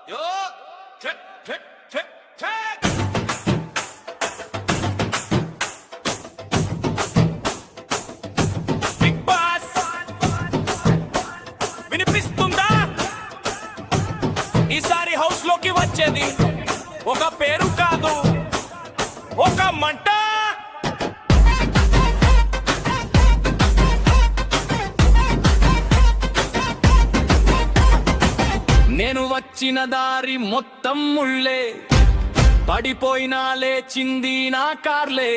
Big boss వినిపిస్తుందా? ఈసారి house లోకి వచ్చేది ఒక పేరు కాదు, ఒక మంట. నేను వచ్చిన దారి మొత్తం ముళ్ళే, పడిపోయినా లేచింది నా కార్లే.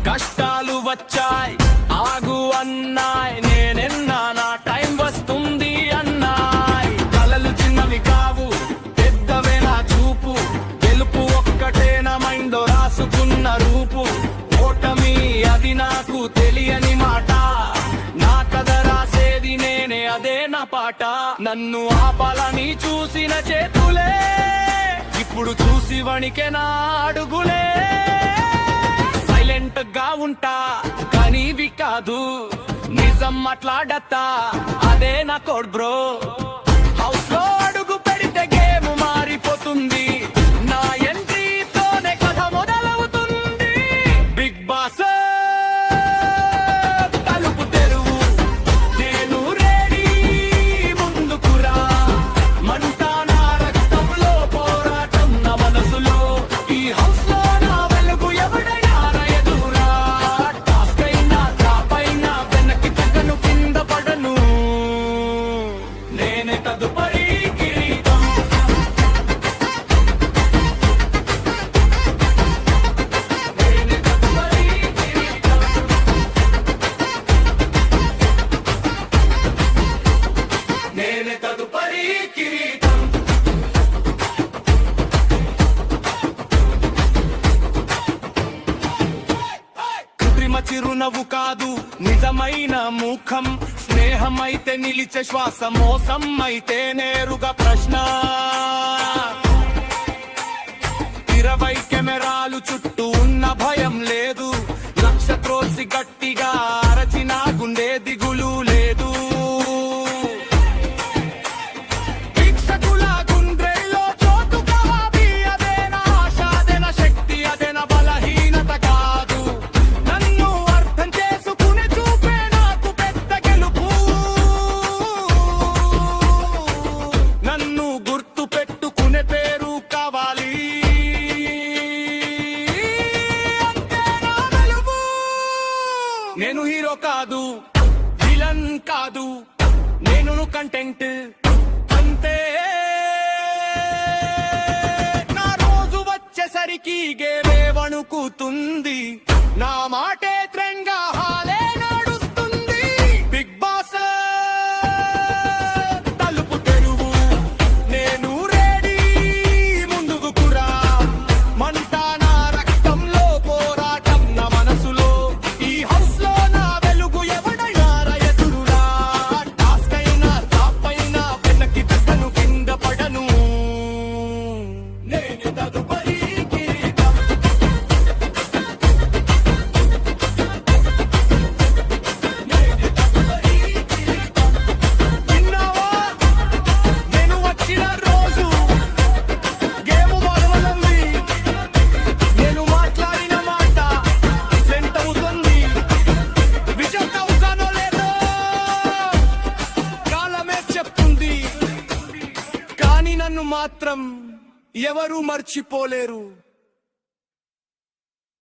కష్టాలు వచ్చాయి ఆగు అన్నాయ్, నేనెన్నా నా టైం వస్తుంది అన్నాయ్. కలలు చిన్నవి కావు పెద్దవే నా చూపు, గెలుపు ఒక్కటే నా మైండ్లో రాసుకున్న రూపు. ఓటమి అది నాకు తెలియని మాట, నా కథ రాసేది నేనే, అదే నా పాట. నన్ను ఆపాలని చూసిన చేతులే ఇప్పుడు చూసి వణికే నా అడుగులే. సైలెంట్ గా ఉంటా కానీ ఇవి కాదు, నిజం మాట్లాడతా అదే నా కోడ్ బ్రో. హౌస్ లో అడుగు పెడితే గేమ్ మారిపోతుంది, నా ఎంట్రీతోనే కథ మొదలవుతుంది. బిగ్ బాస్ తలుపు తెరువు, నేను రెడీ ముందుకు రా. మంట నా రక్తంలో, పోరాటం నా మనసులో. ఈ హౌస్ లో నా వెలుగు ఎవడైనా ఎదురా. టాస్క్ అయినా టాపైనా వెనక్కి తగ్గను, కింద పడను. నేనే తదుపరి కిరీటం. నేనే తదుపరి కిరీటం. నేనే తదుపరి కిరీటం. కృత్రిమ చిరునవ్వు కాదు నిజమైన ముఖం, స్నేహం అయితే నిలిచే శ్వాస, మోసం అయితే నేరుగా ప్రశ్న. 20 కెమెరాలు చుట్టూ ఉన్న భయం లేదు, లక్ష త్రోసి గట్టిగా అరచిన గుండె దిగులు లేదు. వీక్షకుల గుండెల్లో చోటు కావాలి, అదే నా ఆశ, అదే నా శక్తి, అదే నా బలహీనత కాదు. నన్ను అర్థం చేసుకునే చూపే నాకు పెద్ద గెలుపు. నన్ను గుర్తు పెట్టుకునే పేరు కావాలి, అంతే నా వెలుగు. నేను హీరో కాదు, విలన్ కాదు, నేను కంటెంట్ అంతే. నా రోజు వచ్చేసరికి గేమే వణుకుతుంది, నా మాటే త్రెంగా హాలే నడుస్తుంది. బిగ్ బాస్ తలుపు తెరువు, నేను రెడీ ముందుకు కురా. మంట నా రక్తంలో, పోరాటం నా మనసులో. ఈ హౌస్ లో నా వెలుగు ఎవడైనా ఎదురురా. టాస్క్ అయినా టాపైనా వెనక్కి తగ్గను, కింద పడను. నేను తదుపరి కిరీటం. నేను తదుపరి కిరీటం. విన్నావా? నేను వచ్చిన రోజు గేమ్ మొదలవుతుంది. నేను మాట్లాడిన మాట సెంట్ అవుతుంది. విజయం అవుతానో లేదో కాలమే చెప్తుంది, కానీ నన్ను మాత్రం ఎవరూ మర్చిపోలేరు.